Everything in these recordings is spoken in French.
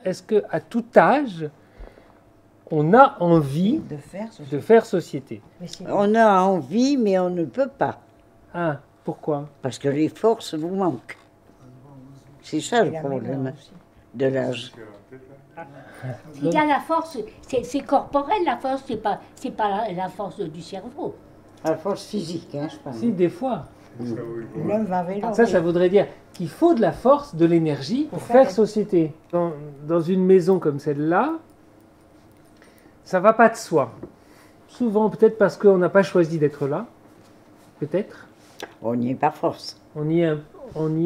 Est-ce qu'à tout âge, on a envie de faire société? On a envie, mais on ne peut pas. Ah, pourquoi? Parce que les forces vous manquent. C'est ça le problème de l'âge. Il y a la force, c'est corporel la force, c'est pas la force du cerveau. La force physique, hein, je parle. Si, des fois. L'homme va avec l'autre. Ça voudrait dire qu'il faut de la force, de l'énergie pour faire société. Dans une maison comme celle-là, ça va pas de soi. Souvent, peut-être parce qu'on n'a pas choisi d'être là. Peut-être. On y est par force. On y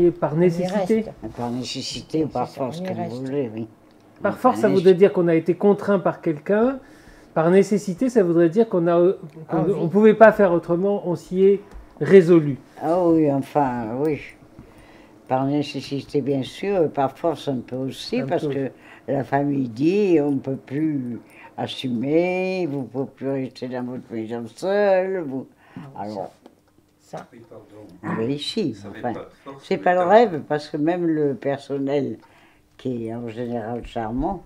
est par nécessité. Par nécessité ou par force, comme vous voulez, oui. Par force, ça voudrait dire qu'on a été contraint par quelqu'un. Par nécessité, ça voudrait dire qu'on ne pouvait pas faire autrement, on s'y est résolu. Ah oui, enfin, oui. Par nécessité, bien sûr, et par force, un peu aussi, parce que la famille dit on ne peut plus assumer, vous ne pouvez plus rester dans votre maison seul. Alors, ça. mais ici, enfin, c'est pas le rêve, parce que même le personnel, qui est en général charmant,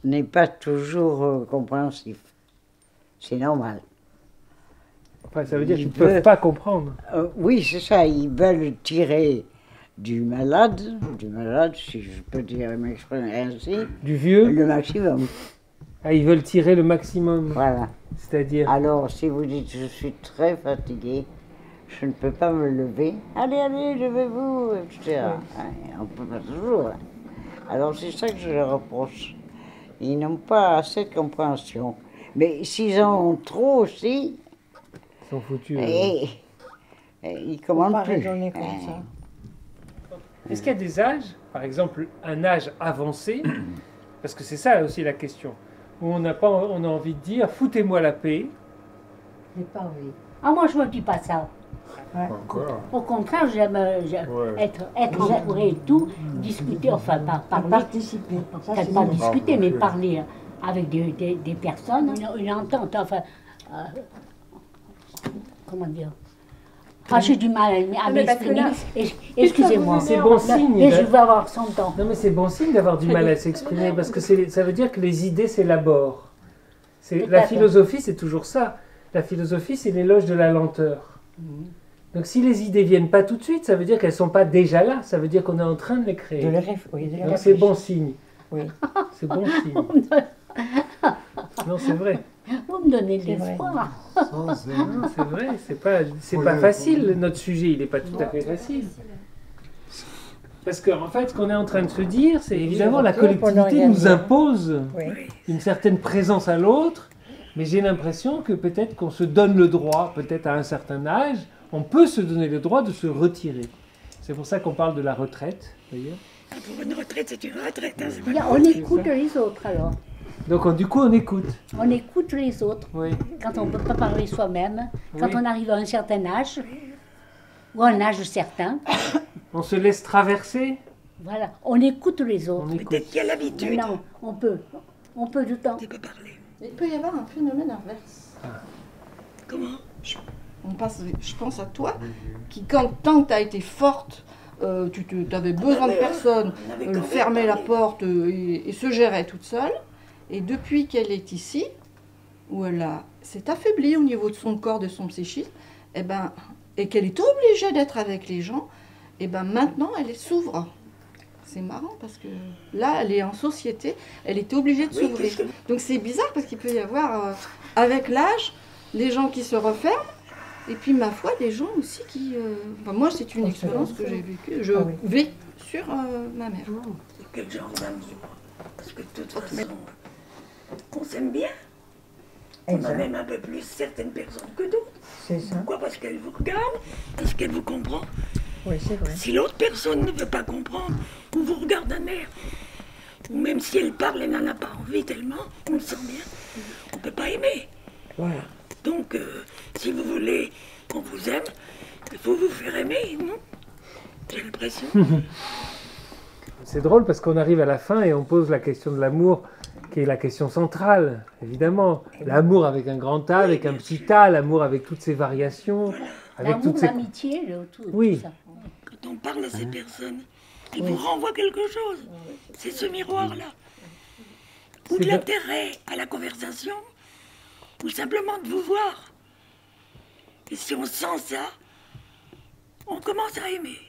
n'est pas toujours compréhensif. C'est normal. Enfin, ça veut dire qu'ils ne peuvent pas comprendre. Oui, c'est ça. Ils veulent tirer du malade, si je peux dire m'exprimer ainsi, du vieux, le maximum. Ah, ils veulent tirer le maximum. Voilà. C'est-à-dire. Alors, si vous dites je suis très fatigué, je ne peux pas me lever. Allez, levez-vous, etc. Oui. On ne peut pas toujours. Alors, c'est ça que je leur reproche. Ils n'ont pas assez de compréhension. Mais s'ils en ont trop aussi, ils sont foutus. Ils commandent plus. Est-ce qu'il y a des âges, par exemple un âge avancé, parce que c'est ça aussi la question, où on a envie de dire foutez-moi la paix. J'ai pas envie. Ah, moi je ne me dis pas ça. Ouais. Au contraire, j'aime être entouré et tout, discuter, enfin parler, participer. Peut-être pas discuter, mais parler avec des personnes, une entente, enfin, comment dire. Ah, j'ai du mal à m'exprimer. Excusez-moi. C'est bon signe. Mais je vais avoir 100 ans. Non, mais c'est bon signe d'avoir du mal à s'exprimer, parce que ça veut dire que les idées s'élaborent. La philosophie, c'est toujours ça. La philosophie, c'est l'éloge de la lenteur. Donc si les idées viennent pas tout de suite, ça veut dire qu'elles sont pas déjà là. Ça veut dire qu'on est en train de les créer. Donc c'est bon signe. Oui. C'est bon signe. Non, c'est vrai. Vous me donnez de l'espoir. C'est vrai, c'est pas facile. Notre sujet, il n'est pas tout à fait facile. Parce qu'en fait, ce qu'on est en train de se dire, c'est évidemment la collectivité nous impose une certaine présence à l'autre, mais j'ai l'impression que peut-être qu'on se donne le droit, peut-être à un certain âge, on peut se donner le droit de se retirer. C'est pour ça qu'on parle de la retraite, d'ailleurs. Pour une retraite, c'est une retraite. On écoute les autres, alors. Donc, du coup, on écoute. On écoute les autres. Oui. Quand on ne peut pas parler soi-même, quand on arrive à un certain âge, ou à un âge certain. On se laisse traverser. Voilà, on écoute les autres. Peut-être qu'il y a l'habitude. Non, on peut du temps. Tu peux parler. Il peut y avoir un phénomène inverse. Comment? Je pense à toi, qui tant que tu as été forte, tu avais besoin de personne, fermer la porte et se gérer toute seule. Et depuis qu'elle est ici, où elle s'est affaiblie au niveau de son corps, de son psychisme, et qu'elle est obligée d'être avec les gens, et maintenant elle s'ouvre. C'est marrant parce que là, elle est en société, elle était obligée de s'ouvrir. Donc c'est bizarre parce qu'il peut y avoir, avec l'âge, les gens qui se referment, et puis ma foi, des gens aussi qui... moi, c'est une expérience que j'ai vécue. Je vis sur ma mère. Quel genre d'amour? Parce que de toute façon, on s'aime bien. On a même un peu plus certaines personnes que d'autres. C'est ça. Pourquoi? Parce qu'elles vous regardent, parce qu'elles vous comprennent. Oui, c'est vrai. Si l'autre personne ne veut pas comprendre, ou vous regarde d'un air, ou même si elle parle, elle n'en a pas envie tellement, on le sent bien, on ne peut pas aimer. Voilà. Donc, si vous voulez qu'on vous aime, il faut vous faire aimer, non? J'ai l'impression. C'est drôle parce qu'on arrive à la fin et on pose la question de l'amour, qui est la question centrale, évidemment. L'amour avec un grand A, avec un petit A, l'amour avec toutes ses variations. L'amour, l'amitié, tout oui. ça. Quand on parle à ces personnes, Il vous renvoie quelque chose. C'est ce miroir-là. Ou de l'intérêt à la conversation, ou simplement de vous voir. Et si on sent ça, on commence à aimer.